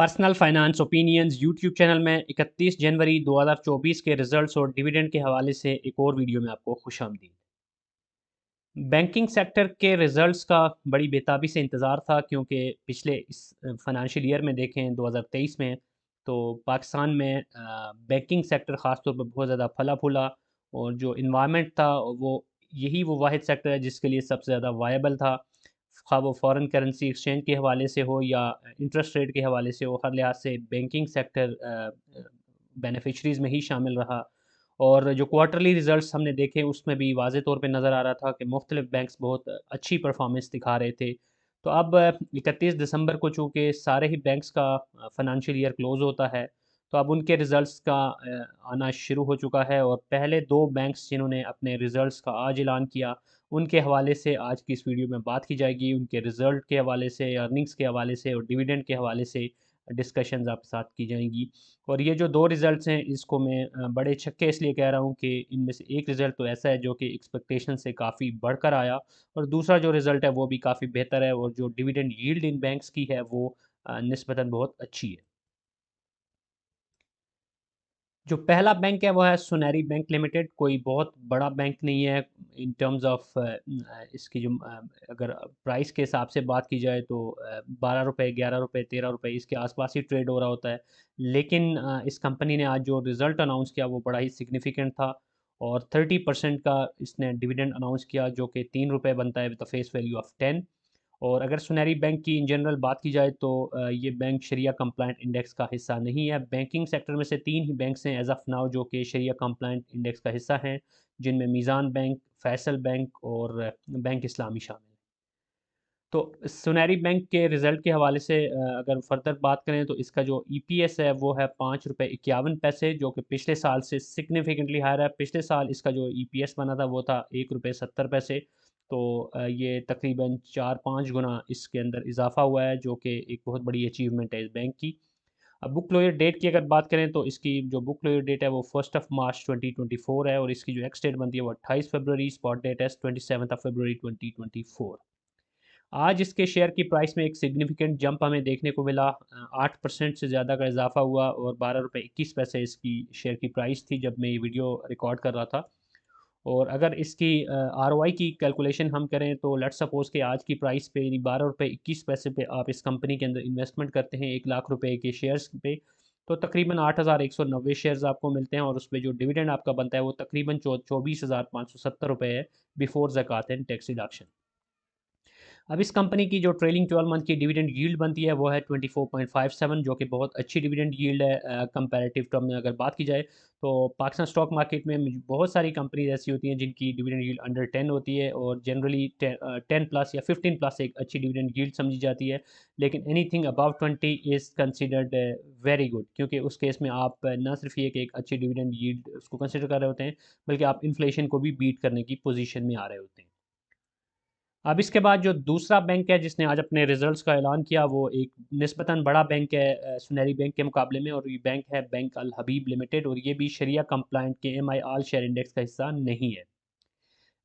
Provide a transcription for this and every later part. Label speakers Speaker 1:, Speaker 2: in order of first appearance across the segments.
Speaker 1: Personal finance opinions YouTube channel में 31 जनवरी 2024 के results और डिविडेंड के हवाले से एक और वीडियो में आपको खुशामदीद। बैंकिंग सेक्टर के रिजल्ट्स का बड़ी बेताबी से इंतज़ार था क्योंकि पिछले इस फाइनेंशियल ईयर में देखें 2023 में तो पाकिस्तान में बैंकिंग सेक्टर ख़ास तौर पर बहुत ज़्यादा फला फूला और जो इन्वायरमेंट था वो वाहिद सेक्टर है जिसके लिए सबसे ज़्यादा वायबल था। खा वो फॉरेन करेंसी एक्सचेंज के हवाले से हो या इंटरेस्ट रेट के हवाले से हो, हर लिहाज से बैंकिंग सेक्टर बेनिफिशरीज़ में ही शामिल रहा। और जो क्वार्टरली रिजल्ट्स हमने देखे उसमें भी वाज़े तौर पे नज़र आ रहा था कि मुख्तलिफ बैंक्स बहुत अच्छी परफॉर्मेंस दिखा रहे थे। तो अब 31 दिसंबर को चूँकि सारे ही बैंक्स का फाइनेंशियल ईयर क्लोज़ होता है, तो अब उनके रिज़ल्ट्स का आना शुरू हो चुका है और पहले 2 बैंक्स जिन्होंने अपने रिज़ल्ट्स का आज ऐलान किया, उनके हवाले से आज की इस वीडियो में बात की जाएगी। उनके रिज़ल्ट के हवाले से, अर्निंग्स के हवाले से और डिविडेंड के हवाले से डिस्कशंस आपके साथ की जाएँगी। और ये जो 2 रिज़ल्ट्स हैं इसको मैं बड़े छक्के इसलिए कह रहा हूँ कि इनमें से एक रिज़ल्ट तो ऐसा है जो कि एक्सपेक्टेशन से काफ़ी बढ़कर आया और दूसरा जो रिज़ल्ट है वो भी काफ़ी बेहतर है और जो डिविडेंड यील्ड इन बैंक्स की है वो निस्बतन बहुत अच्छी है। जो पहला बैंक है वो है सुनहरी बैंक लिमिटेड, कोई बहुत बड़ा बैंक नहीं है इन टर्म्स ऑफ इसकी जो अगर प्राइस के हिसाब से बात की जाए तो 12 रुपए, 11 रुपए, 13 रुपए इसके आसपास ही ट्रेड हो रहा होता है। लेकिन इस कंपनी ने आज जो रिज़ल्ट अनाउंस किया वो बड़ा ही सिग्निफिकेंट था और 30% का इसने डिविडेंड अनाउंस किया जो कि 3 रुपए बनता है with a face value of 10। और अगर सुनहरी बैंक की इन जनरल बात की जाए तो ये बैंक शरिया कंप्लाइंट इंडेक्स का हिस्सा नहीं है। बैंकिंग सेक्टर में से 3 ही बैंक्स हैं एज़ ऑफ़ नाउ जो कि शरिया कंप्लाइंट इंडेक्स का हिस्सा हैं, जिनमें मीज़ान बैंक, फैसल बैंक और बैंक इस्लामी शामिल हैं। तो सुनहरी बैंक के रिज़ल्ट के हवाले से अगर फ़र्दर बात करें तो इसका जो ईपीएस है वो है ₹5.51 जो कि पिछले साल से सिग्निफिकेंटली हायर है। पिछले साल इसका जो ईपीएस बना था वो था ₹1.70। तो ये तकरीबन 4-5 गुना इसके अंदर इज़ाफ़ा हुआ है जो कि एक बहुत बड़ी अचीवमेंट है इस बैंक की। अब बुक क्लोज़र डेट की अगर बात करें तो इसकी जो बुक क्लोज़र डेट है वो 1 मार्च 2024 है और इसकी जो एक्स डेट बनती है वो 28 फरवरी, स्पॉट डेट है 27 फरवरी 2024। आज इसके शेयर की प्राइस में एक सिग्निफिकेंट जंप हमें देखने को मिला। 8% से ज़्यादा का इजाफा हुआ और 12 रुपये 21 पैसे इसकी शेयर की प्राइस थी जब मैं ये वीडियो रिकॉर्ड कर रहा था। और अगर इसकी आरओआई की कैलकुलेशन हम करें तो लेट्स सपोज़ कि आज की प्राइस पे यानी 12 रुपये 21 पैसे पे आप इस कंपनी के अंदर इन्वेस्टमेंट करते हैं 1 लाख रुपए के शेयर्स पे, तो तकरीबन 8,190 शेयर्स आपको मिलते हैं और उसपे जो डिविडेंड आपका बनता है वो तकरीबन 24,570 रुपए है बिफोर ज़कात एंड टैक्स डिडक्शन। अब इस कंपनी की जो ट्रेलिंग 12 मंथ की डिविडेंड यील्ड बनती है वो है 24.57 जो कि बहुत अच्छी डिविडेंड यील्ड है कंपैरेटिव टर्म में अगर बात की जाए तो पाकिस्तान स्टॉक मार्केट में बहुत सारी कंपनीज ऐसी होती हैं जिनकी डिविडेंड यील्ड अंडर 10 होती है और जनरली 10 प्लस या 15 प्लस एक अच्छी डिविडेंड यील्ड समझी जाती है। लेकिन anything above 20 is considered very good क्योंकि उस केस में आप ना सिर्फ ये कि एक अच्छी डिविडेंड यील्ड उसको कंसिडर कर रहे होते हैं बल्कि आप इन्फ्लेशन को भी बीट करने की पोजीशन में आ रहे होते हैं। अब इसके बाद जो दूसरा बैंक है जिसने आज अपने रिजल्ट्स का ऐलान किया वो एक निस्बतन बड़ा बैंक है सुनहरी बैंक के मुकाबले में और ये बैंक है बैंक अल हबीब लिमिटेड और ये भी शरिया कंप्लाइंट के एम आई आल शेयर इंडेक्स का हिस्सा नहीं है।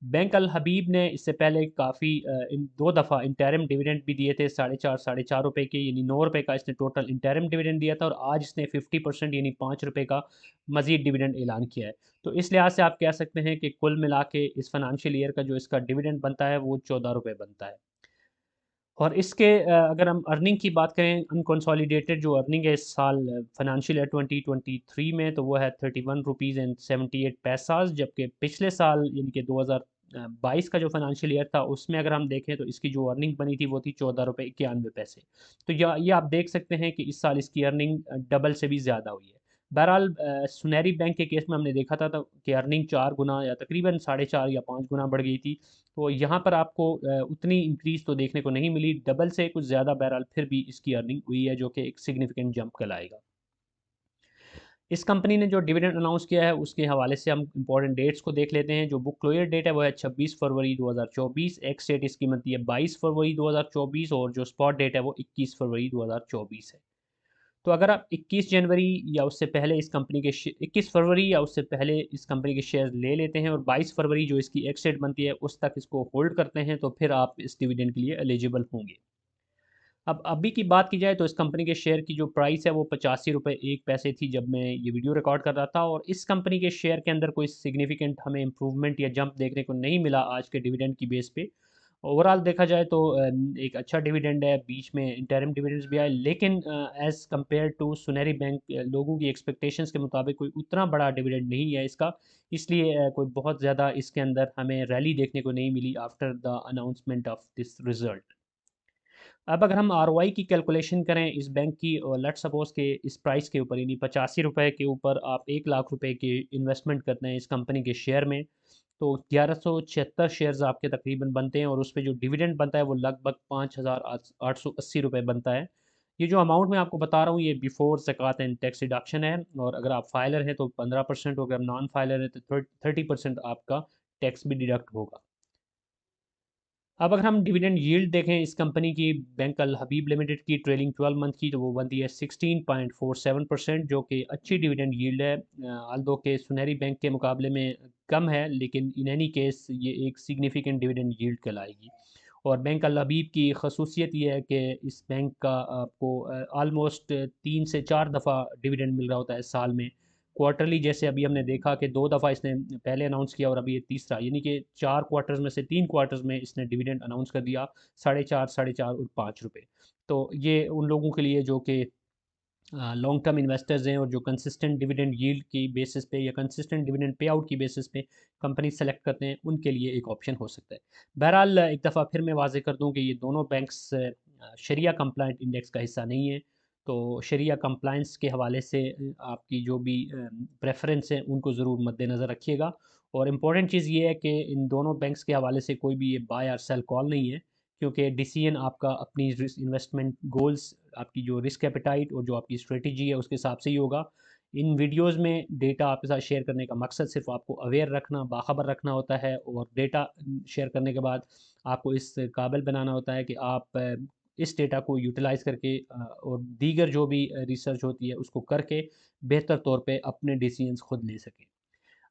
Speaker 1: बैंक अल हबीब ने इससे पहले काफ़ी इन 2 दफ़ा इंटरिम डिविडेंड भी दिए थे साढ़े चार रुपए के यानी 9 रुपए का इसने टोटल इंटरिम डिविडेंड दिया था और आज इसने 50% यानी 5 रुपए का मज़ीद डिविडेंड ऐलान किया है। तो इस लिहाज से आप कह सकते हैं कि कुल मिला के इस फाइनेंशियल ईयर का जो इसका डिविडेंड बनता है वो 14 रुपए बनता है। और इसके अगर हम अर्निंग की बात करें अनकंसोलिडेटेड जो अर्निंग है इस साल फाइनेंशियल ईयर 2023 में तो वो है 31 रुपीज़ एंड 78 पैसाज़ जबकि पिछले साल यानी कि 2022 का जो फाइनेंशियल ईयर था उसमें अगर हम देखें तो इसकी जो अर्निंग बनी थी वो थी 14 रुपये 91 पैसे। तो ये आप देख सकते हैं कि इस साल इसकी अर्निंग डबल से भी ज़्यादा हुई है। बहरहाल सुनहरी बैंक के केस में हमने देखा था कि अर्निंग 4 गुना या तकरीबन साढ़े 4 या 5 गुना बढ़ गई थी। तो यहाँ पर आपको उतनी इंक्रीज़ तो देखने को नहीं मिली, डबल से कुछ ज़्यादा बहरहाल फिर भी इसकी अर्निंग हुई है जो कि एक सिग्निफिकेंट जंप कहलाएगा। इस कंपनी ने जो डिविडेंड अनाउंस किया है उसके हवाले से हम इंपॉर्टेंट डेट्स को देख लेते हैं। जो बुक क्लोजर डेट है वो है 26 फरवरी 2024, एक्स डेट इसकी बनती है 22 फरवरी 2024 और जो स्पॉट डेट है वो 21 फरवरी 2024 है। तो अगर आप 21 जनवरी या उससे पहले इस कंपनी के 21 फरवरी या उससे पहले इस कंपनी के शेयर ले लेते हैं और 22 फरवरी जो इसकी एक्स डेट बनती है उस तक इसको होल्ड करते हैं तो फिर आप इस डिविडेंड के लिए एलिजिबल होंगे। अब अभी की बात की जाए तो इस कंपनी के शेयर की जो प्राइस है वो 85 रुपये 1 पैसे थी जब मैं ये वीडियो रिकॉर्ड कर रहा था, और इस कंपनी के शेयर के अंदर कोई सिग्निफिकेंट हमें इम्प्रूवमेंट या जंप देखने को नहीं मिला आज के डिविडेंड की बेस पे। ओवरऑल देखा जाए तो एक अच्छा डिविडेंड है, बीच में इंटरिम डिविडेंड्स भी आए, लेकिन एज़ कंपेयर टू सुनहरी बैंक लोगों की एक्सपेक्टेशंस के मुताबिक कोई उतना बड़ा डिविडेंड नहीं है इसका। इसलिए कोई बहुत ज़्यादा इसके अंदर हमें रैली देखने को नहीं मिली after the announcement of this result. अब अगर हम आरओआई की कैलकुलेशन करें इस बैंक की, और लेट्स सपोज के इस प्राइस के ऊपर यानी 85 रुपये के ऊपर आप 1 लाख रुपए की इन्वेस्टमेंट करते हैं इस कंपनी के शेयर में, तो 1176 शेयर्स आपके तकरीबन बनते हैं, और उस पे जो डिविडेंड बनता है वो लगभग 5,880 रुपये बनता है। ये जो अमाउंट मैं आपको बता रहा हूँ ये बिफोर ज़कात एंड टैक्स डिडक्शन है, और अगर आप फाइलर हैं तो 15% होगा, अगर नॉन फाइलर है तो 30% आपका टैक्स भी डिडक्ट होगा। अब अगर हम डिविडेंड यील्ड देखें इस कंपनी की, बैंक अल हबीब लिमिटेड की ट्रेलिंग 12 मंथ की, तो वो बनती है 16.47%, जो कि अच्छी डिविडेंड यील्ड है। अल्दो के सुनहरी बैंक के मुकाबले में कम है, लेकिन इन एनी केस ये एक सिग्निफिकेंट डिविडेंड यील्ड कहलाएगी। और बैंक अल हबीब की खसूसियत ये है कि इस बैंक का आपको आलमोस्ट 3 से 4 दफ़ा डिविडेंड मिल रहा होता है साल में। क्वार्टरली जैसे अभी हमने देखा कि 2 दफ़ा इसने पहले अनाउंस किया और अभी ये तीसरा, यानी कि 4 क्वार्टर्स में से 3 क्वार्टर्स में इसने डिविडेंड अनाउंस कर दिया, 4.5, 4.5 और 5 रुपये। तो ये उन लोगों के लिए जो कि लॉन्ग टर्म इन्वेस्टर्स हैं और जो कंसिस्टेंट डिविडेंड यील्ड की बेसिस पे या कंसिस्टेंट डिविडेंड पे आउट की बेसिस पे कंपनी सेलेक्ट करते हैं, उनके लिए एक ऑप्शन हो सकता है। बहरहाल एक दफ़ा फिर मैं वाज़ेह कर दूं कि ये दोनों बैंक्स शरिया कंप्लाइंट इंडेक्स का हिस्सा नहीं है। तो शरिया कंप्लाइंस के हवाले से आपकी जो भी प्रेफरेंस है उनको ज़रूर मद्देनज़र रखिएगा। और इम्पॉर्टेंट चीज़ ये है कि इन दोनों बैंक्स के हवाले से कोई भी ये बाय और सेल कॉल नहीं है, क्योंकि डिसीजन आपका अपनी इन्वेस्टमेंट गोल्स, आपकी जो रिस्क एपेटाइट और जो आपकी स्ट्रेटजी है उसके हिसाब से ही होगा। इन वीडियोस में डेटा आपके साथ शेयर करने का मकसद सिर्फ आपको अवेयर रखना, बाखबर रखना होता है, और डेटा शेयर करने के बाद आपको इस काबिल बनाना होता है कि आप इस डेटा को यूटिलाइज़ करके और दीगर जो भी रिसर्च होती है उसको करके बेहतर तौर पे अपने डिसीजंस खुद ले सकें।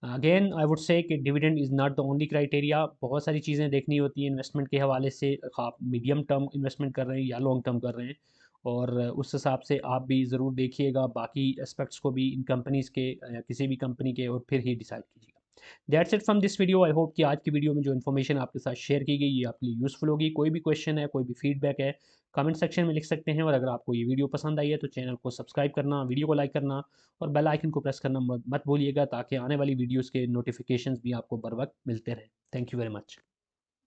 Speaker 1: अगेन आई वुड से कि dividend is not the only criteria, बहुत सारी चीज़ें देखनी होती हैं इन्वेस्टमेंट के हवाले से, आप मीडियम टर्म इन्वेस्टमेंट कर रहे हैं या लॉन्ग टर्म कर रहे हैं, और उस हिसाब से आप भी ज़रूर देखिएगा बाकी एस्पेक्ट्स को भी इन कंपनीज़ के या किसी भी कंपनी के, और फिर ही डिसाइड कीजिएगा। That's it from this video. I hope कि आज की वीडियो में जो इन्फॉर्मेशन आपके साथ शेयर की गई ये आपके लिए यूज़फुल होगी। कोई भी क्वेश्चन है, कोई भी फीडबैक है, कमेंट सेक्शन में लिख सकते हैं, और अगर आपको ये वीडियो पसंद आई है तो चैनल को सब्सक्राइब करना, वीडियो को लाइक करना और बेल आइकन को प्रेस करना मत भूलिएगा, ताकि आने वाली वीडियोज़ के नोटिफिकेशंस भी आपको बर वक्त मिलते रहें। Thank you very much.